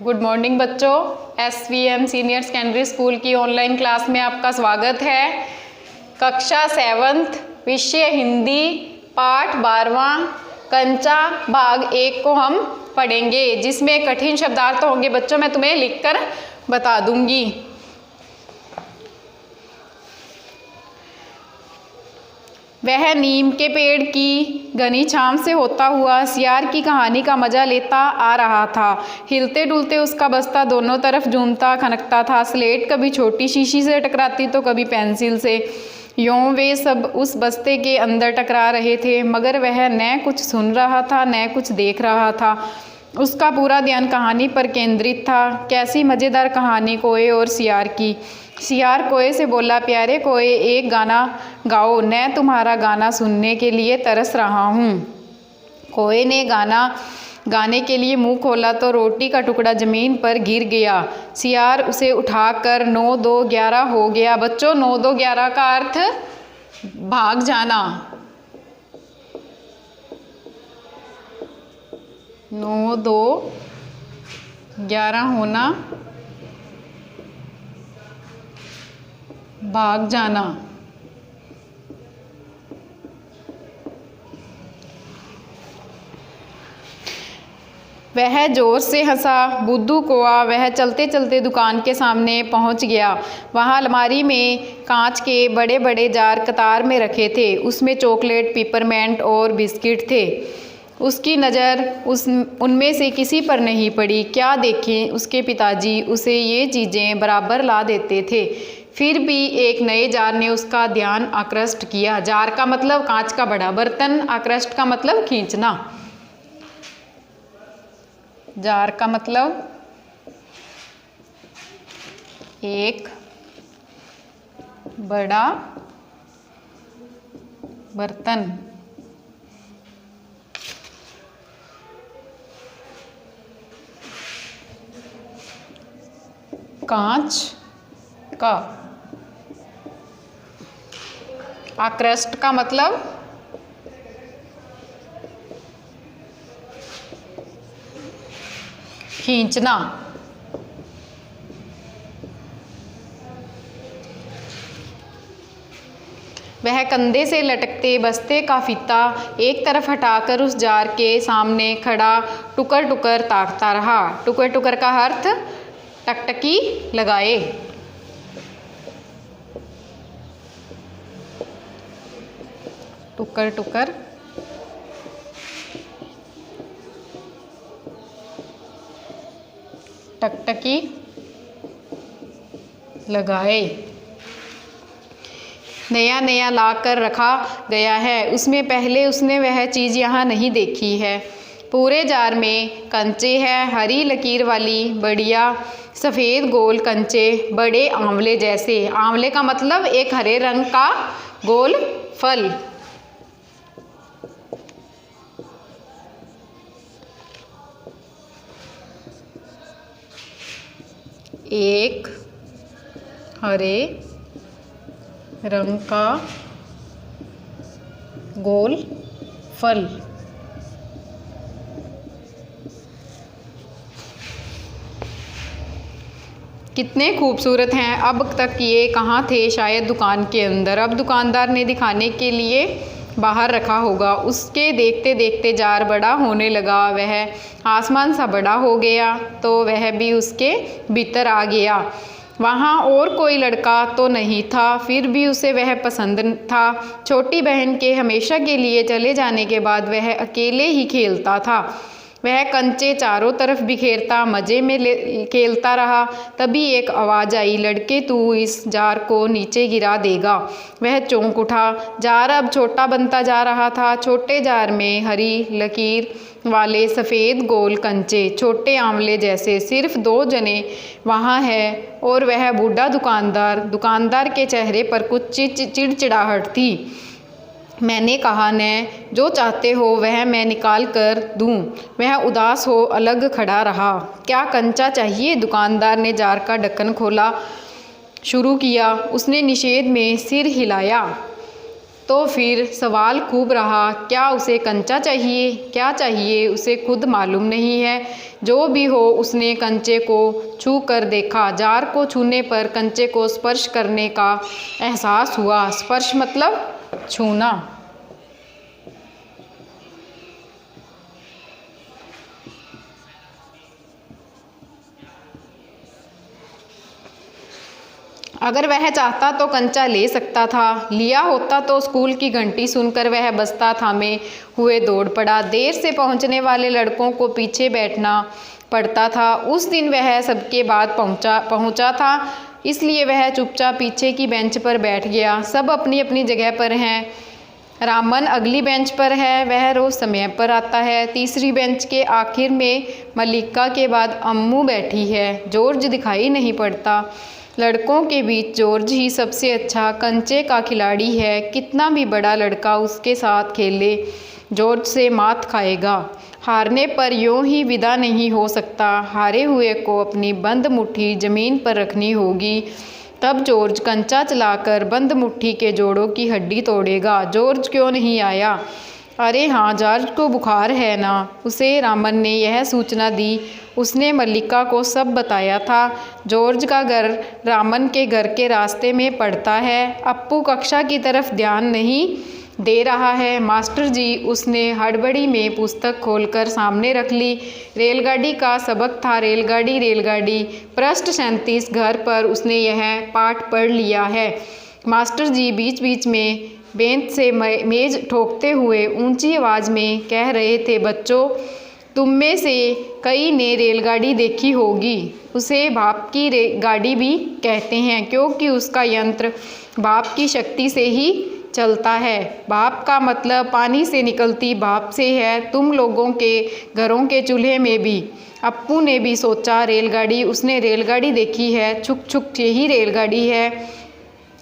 Good morning बच्चों। SVM senior secondary school की online class में आपका स्वागत है। कक्षा 7th विषय हिंदी पाठ 12वां कंचा भाग 1 को हम पढ़ेंगे, जिसमें कठिन शब्दार्थ होंगे बच्चों। मैं तुम्हें लिखकर बता दूंगी। वह नीम के पेड़ की घनी छांव से होता हुआ सियार की कहानी का मजा लेता आ रहा था। हिलते डुलते उसका बस्ता दोनों तरफ झूमता खनकता था। स्लेट कभी छोटी शीशी से टकराती तो कभी पेंसिल से। यों वे सब उस बस्ते के अंदर टकरा रहे थे, मगर वह न कुछ सुन रहा था न कुछ देख रहा था। उसका पूरा ध्यान कहानी पर केंद्रित था। कैसी मज़ेदार कहानी कोए और सियार की। सियार कोए से बोला, प्यारे कोए, एक गाना गाओ, मैं तुम्हारा गाना सुनने के लिए तरस रहा हूँ। कोए ने गाने के लिए मुंह खोला तो रोटी का टुकड़ा ज़मीन पर गिर गया। सियार उसे उठाकर 9 2 11 हो गया। बच्चों, 9 2 11 का अर्थ भाग जाना। 9 2 11 होना, भाग जाना। वह जोर से हंसा। बुद्धू कौआ वह चलते चलते दुकान के सामने पहुंच गया। वहां अलमारी में कांच के बड़े बड़े जार कतार में रखे थे। उसमें चॉकलेट, पिपरमेंट और बिस्किट थे। उसकी नज़र उनमें से किसी पर नहीं पड़ी। क्या देखें, उसके पिताजी उसे ये चीज़ें बराबर ला देते थे। फिर भी एक नए जार ने उसका ध्यान आकृष्ट किया। जार का मतलब कांच का बड़ा बर्तन, आकृष्ट का मतलब खींचना। जार का मतलब एक बड़ा बर्तन। कांच का। आकृष्ट का मतलब खींचना। वह कंधे से लटकते बस्ते का फीता एक तरफ हटाकर उस जार के सामने खड़ा टुकर टुकर ताकता रहा। टुकर टुकर का अर्थ टकटकी लगाए। टुकर टुकर टकटकी लगाए। नया नया ला कर रखा गया है। उसमें पहले उसने वह चीज़ यहाँ नहीं देखी है। पूरे जार में कंचे हैं, हरी लकीर वाली बढ़िया सफ़ेद गोल कंचे, बड़े आंवले जैसे। आंवले का मतलब एक हरे रंग का गोल फल। एक हरे रंग का गोल फल। कितने खूबसूरत हैं। अब तक ये कहाँ थे? शायद दुकान के अंदर। अब दुकानदार ने दिखाने के लिए बाहर रखा होगा। उसके देखते देखते जार बड़ा होने लगा। वह आसमान सा बड़ा हो गया तो वह भी उसके भीतर आ गया। वहाँ और कोई लड़का तो नहीं था, फिर भी उसे वह पसंद था। छोटी बहन के हमेशा के लिए चले जाने के बाद वह अकेले ही खेलता था। वह कंचे चारों तरफ बिखेरता मज़े में खेलता रहा। तभी एक आवाज़ आई, लड़के, तू इस जार को नीचे गिरा देगा। वह चौंक उठा। जार अब छोटा बनता जा रहा था। छोटे जार में हरी लकीर वाले सफ़ेद गोल कंचे, छोटे आंवले जैसे। सिर्फ 2 जने वहाँ है और वह बूढ़ा दुकानदार। दुकानदार के चेहरे पर कुछ चिड़चिड़ाहट थी। मैंने कहा, न जो चाहते हो वह मैं निकाल कर दूँ। वह उदास हो अलग खड़ा रहा। क्या कंचा चाहिए? दुकानदार ने जार का ढक्कन खोला शुरू किया। उसने निषेध में सिर हिलाया। तो फिर सवाल खूब रहा, क्या उसे कंचा चाहिए, क्या चाहिए उसे खुद मालूम नहीं है। जो भी हो, उसने कंचे को छू कर देखा। जार को छूने पर कंचे को स्पर्श करने का एहसास हुआ। स्पर्श मतलब छूना। अगर वह चाहता तो कंचा ले सकता था, लिया होता तो स्कूल की घंटी सुनकर वह बस्ता थामे हुए दौड़ पड़ा। देर से पहुंचने वाले लड़कों को पीछे बैठना पड़ता था। उस दिन वह सबके बाद पहुंचा था, इसलिए वह चुपचाप पीछे की बेंच पर बैठ गया। सब अपनी अपनी जगह पर हैं। रामन अगली बेंच पर है, वह रोज़ समय पर आता है। तीसरी बेंच के आखिर में मल्लिका के बाद अम्मू बैठी है। जॉर्ज दिखाई नहीं पड़ता। लड़कों के बीच जॉर्ज ही सबसे अच्छा कंचे का खिलाड़ी है। कितना भी बड़ा लड़का उसके साथ खेले, जॉर्ज से मात खाएगा। हारने पर यूं ही विदा नहीं हो सकता। हारे हुए को अपनी बंद मुट्ठी ज़मीन पर रखनी होगी, तब जॉर्ज कंचा चलाकर बंद मुट्ठी के जोड़ों की हड्डी तोड़ेगा। जॉर्ज क्यों नहीं आया? अरे हाँ, जॉर्ज को बुखार है ना। उसे रामन ने यह सूचना दी। उसने मल्लिका को सब बताया था। जॉर्ज का घर रामन के घर के रास्ते में पड़ता है। अप्पू कक्षा की तरफ ध्यान नहीं दे रहा है। मास्टर जी, उसने हड़बड़ी में पुस्तक खोलकर सामने रख ली। रेलगाड़ी का सबक था। रेलगाड़ी रेलगाड़ी। पृष्ठ 37। घर पर उसने यह पाठ पढ़ लिया है। मास्टर जी बीच बीच में बेंच से मेज ठोकते हुए ऊंची आवाज़ में कह रहे थे, बच्चों, तुम में से कई ने रेलगाड़ी देखी होगी। उसे भाप की गाड़ी भी कहते हैं, क्योंकि उसका यंत्र भाप की शक्ति से ही चलता है। भाप का मतलब पानी से निकलती भाप से है। तुम लोगों के घरों के चूल्हे में भी। अप्पू ने भी सोचा, रेलगाड़ी, उसने रेलगाड़ी देखी है। छुक छुक यही रेलगाड़ी है।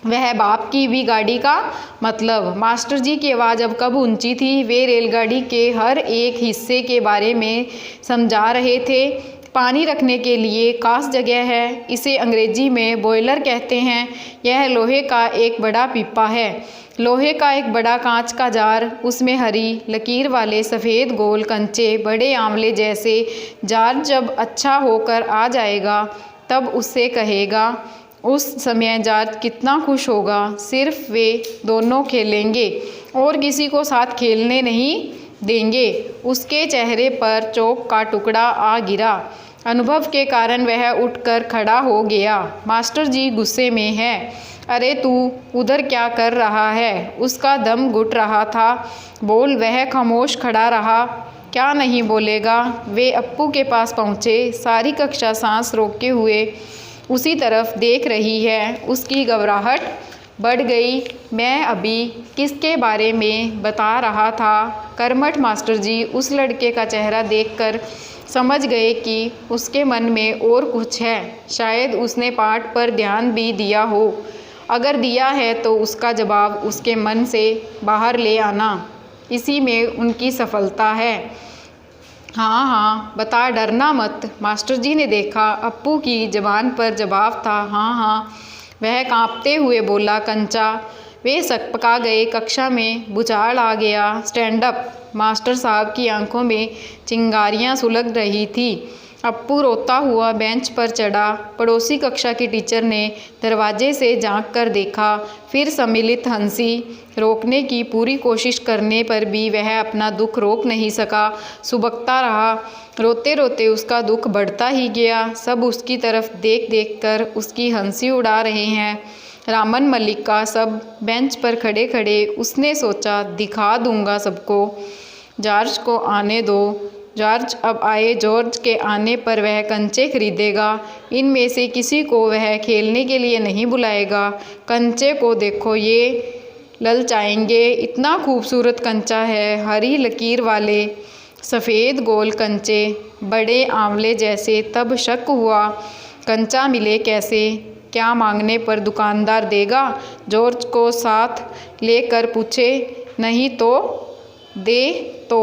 वह बाप की भी गाड़ी का मतलब। मास्टर जी की आवाज़ अब कब ऊंची थी। वे रेलगाड़ी के हर एक हिस्से के बारे में समझा रहे थे। पानी रखने के लिए खास जगह है, इसे अंग्रेजी में बॉयलर कहते हैं। यह लोहे का एक बड़ा पीपा है। लोहे का एक बड़ा कांच का जार, उसमें हरी लकीर वाले सफ़ेद गोल कंचे, बड़े आंवले जैसे। जार जब अच्छा होकर आ जाएगा तब उससे कहेगा। उस समय जॉर्ज कितना खुश होगा। सिर्फ वे दोनों खेलेंगे और किसी को साथ खेलने नहीं देंगे। उसके चेहरे पर चौक का टुकड़ा आ गिरा। अनुभव के कारण वह उठकर खड़ा हो गया। मास्टर जी गुस्से में है। अरे तू उधर क्या कर रहा है? उसका दम घुट रहा था। बोल। वह खामोश खड़ा रहा। क्या नहीं बोलेगा? वे अप्पू के पास पहुँचे। सारी कक्षा सांस रोके हुए उसी तरफ देख रही है। उसकी घबराहट बढ़ गई। मैं अभी किसके बारे में बता रहा था? कर्मठ मास्टर जी उस लड़के का चेहरा देखकर समझ गए कि उसके मन में और कुछ है। शायद उसने पाठ पर ध्यान भी दिया हो। अगर दिया है तो उसका जवाब उसके मन से बाहर ले आना, इसी में उनकी सफलता है। हाँ हाँ बता, डरना मत। मास्टर जी ने देखा अप्पू की ज़बान पर जवाब था हाँ हाँ। वह कांपते हुए बोला, कंचा। वे सकपका गए। कक्षा में भूचाल आ गया। Stand up. मास्टर साहब की आंखों में चिंगारियां सुलग रही थी। अप्पू रोता हुआ बेंच पर चढ़ा। पड़ोसी कक्षा की टीचर ने दरवाजे से झांक कर देखा, फिर सम्मिलित हंसी। रोकने की पूरी कोशिश करने पर भी वह अपना दुख रोक नहीं सका। सुबकता रहा। रोते रोते उसका दुख बढ़ता ही गया। सब उसकी तरफ देख देख कर उसकी हंसी उड़ा रहे हैं। रामन, मल्लिका सब बेंच पर खड़े खड़े। उसने सोचा, दिखा दूंगा सबको। जॉर्ज को आने दो। जॉर्ज अब आए। जॉर्ज के आने पर वह कंचे खरीदेगा। इनमें से किसी को वह खेलने के लिए नहीं बुलाएगा। कंचे को देखो, ये ललचाएंगे। इतना खूबसूरत कंचा है। हरी लकीर वाले सफ़ेद गोल कंचे, बड़े आंवले जैसे। तब शक हुआ, कंचा मिले कैसे? क्या मांगने पर दुकानदार देगा? जॉर्ज को साथ लेकर पूछे, नहीं तो दे तो।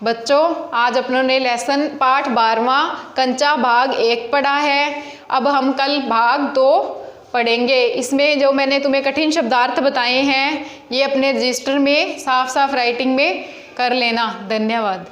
बच्चों, आज अपनों ने लेसन पाठ 12वां कंचा भाग 1 पढ़ा है। अब हम कल भाग 2 पढ़ेंगे। इसमें जो मैंने तुम्हें कठिन शब्दार्थ बताए हैं ये अपने रजिस्टर में साफ साफ राइटिंग में कर लेना। धन्यवाद।